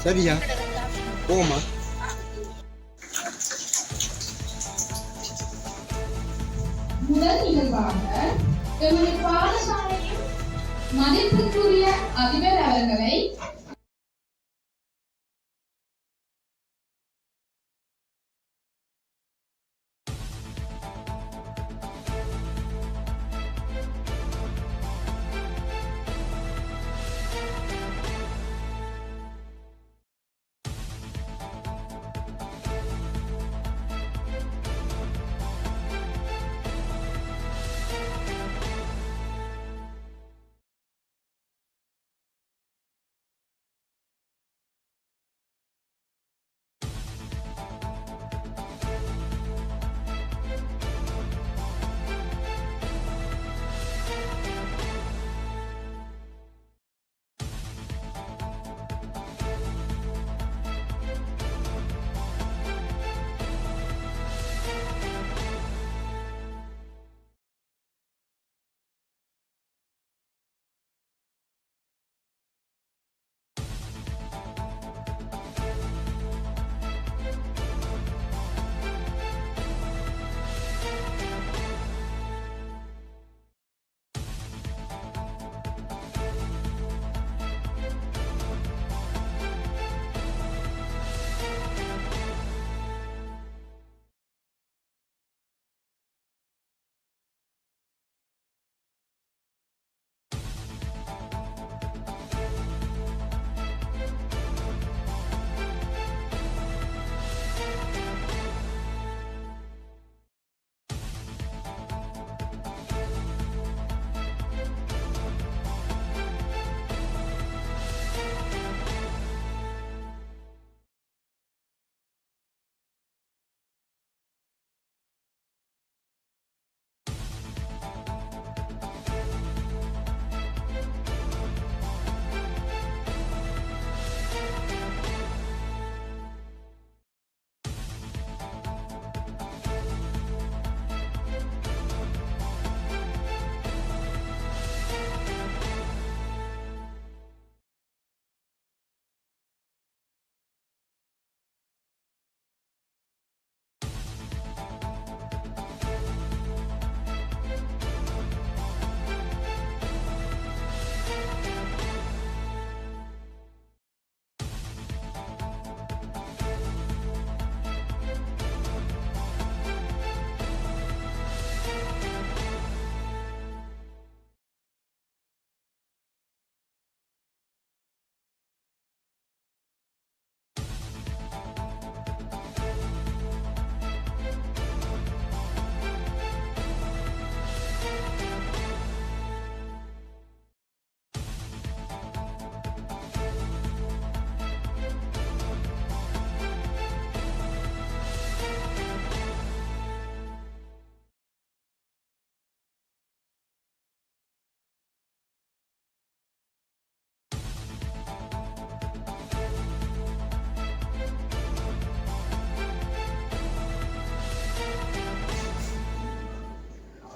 சரியா போமா. முதல் நிகழ்வாக எமது பாடசாலையின் மதிப்புக்குரிய அதிபர் அவர்களை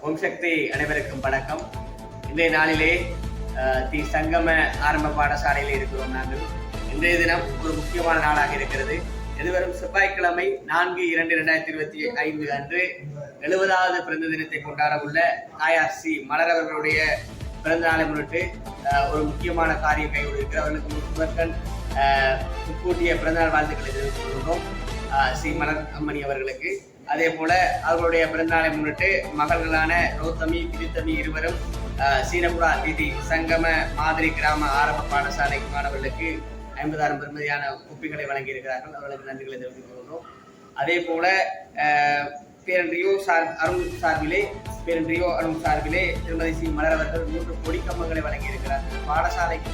ஓம் சக்தி அனைவருக்கும் வணக்கம். இன்றைய நாளிலே தி சங்கம ஆரம்ப பாடசாலையில் இருக்கிறோம். நாங்கள் இன்றைய தினம் ஒரு முக்கியமான நாளாக இருக்கிறது. எதிர்வரும் செவ்வாய்க்கிழமை 4/2/2025 அன்று 70வது பிறந்த தினத்தை கொண்டாட உள்ள தாயார் சி மலர் அவர்களுடைய பிறந்த நாளை முன்னிட்டு ஒரு முக்கியமான காரியம் கைவிடுகிறது. அவர்களுக்கு முதற்கண் முன்கூட்டிய பிறந்தநாள் வாழ்த்துக்களை தெரிவித்துக் கொள்கிறோம் சி மலர் அம்மணி அவர்களுக்கு. அதே போல அவர்களுடைய பிறந்தநாளை முன்னிட்டு மகள்களான ரோத்தமி கிரித்தமி இருவரும் சீனபுரா திதி சங்கம மாதிரி கிராம ஆரம்ப பாடசாலை மாணவர்களுக்கு 50,000 பெறுமதியான குப்பிகளை வழங்கி இருக்கிறார்கள். அவர்களுக்கு நன்றிகளை தெரிவித்துக் கொள்கிறோம். அதே போல பேரன்றியோ அருண் சார்பிலே திருமதி சி மலர் அவர்கள் 3 கொடிக்கம்பங்களை வழங்கி இருக்கிறார்கள். பாடசாலைக்கு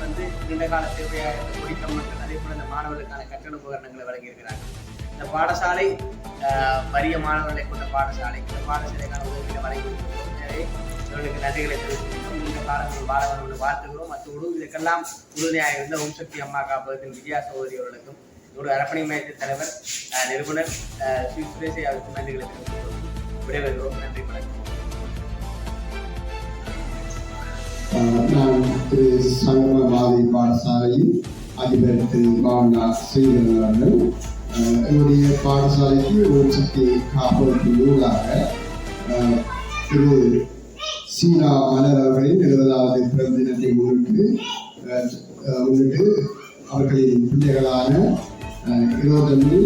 நீண்ட கால தேவையாக இருந்த கொடிக்கம்பங்கள், அதே போல இந்த மாணவர்களுக்கான கற்றல் உபகரணங்களை வழங்கி இருக்கிறார்கள். இந்த பாடசாலை வறிய மாணவர்களை கொண்ட பாடசாலை. இந்த பாடசாலைக்கான உதவிகளை வழங்கி இருக்கிறோம். எனவே இவர்களுக்கு நன்றிகளை தெரிவித்துக்கிறோம். இந்த காலத்தில் மாணவர்களை வாழ்த்துகிறோம். அத்தோடு இதற்கெல்லாம் உறுதியாக இருந்த ஓம் சக்தி அம்மா காப்பகத்தின் விஜயா சகோதரி அவர்களுக்கும் ஒரு அரப்பணி மையத்தின் தலைவர் நிறுவனர் ஸ்ரீ சுரேஷை அவருக்கு நன்றிகளை தெரிவித்துக்கிறோம். விடைபெறுகிறோம். நன்றி, வணக்கம். நான் திரு சங்கம மாதிரி பாடசாலையில் அதிபர் திரு மாவண்ணா ஸ்ரீதரன் அவர்கள் என்னுடைய பாடசாலைக்கு ஒரு சக்தி காப்பதற்கு ஊடாக திரு சீனா மலர் அவர்களின் 70வது பிறந்த தினத்தை முன்னிட்டு அவர்களின் பிள்ளைகளான இருபத்தொன்று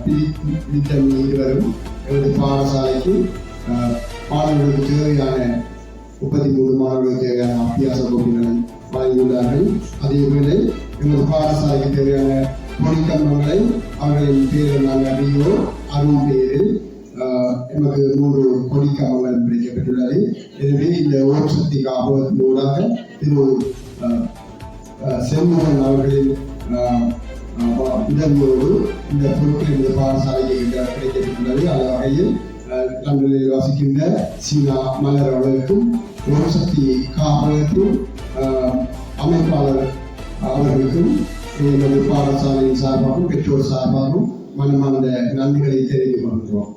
பிடித்தம் இருவரும் எனது பாடசாலைக்கு மாணவர்களுக்கு தேவையான 33 மாணவர்களுக்கு தேவையான அபியாச வகுப்புகளை வழங்கியுள்ளார்கள். அதேவேளை எமது பாடசாலைக்கு தேவையான பொறிக்கம்பங்களை அவர்களின் பேரில் நாங்கள் அறியோம். அருள் பேரில் எமக்கு 100 கொடிக்கம்பங்கள் கிடைக்கப்பட்டுள்ளது. எனவே இந்த ஓர் சக்தி காப்பதற்காக திரு செல்முகன் அவர்களின் உதவியோடு இந்த பொருட்கள் இந்த பாடசாலைக்கு கிடைக்கப்பட்டுள்ளது. அந்த வகையில் லண்டனில் வசிக்கின்ற சீனா மலர் அவர்களுக்கும் ஒரு சக்தி காப்பதற்கும் அமைப்பாளர் அவர்களுக்கும் எமது பாடசாலையின் சார்பாகவும் பெற்றோர் சார்பாகவும் மனமார்ந்த நன்றிகளை தெரிவித்துக் கொள்கிறோம்.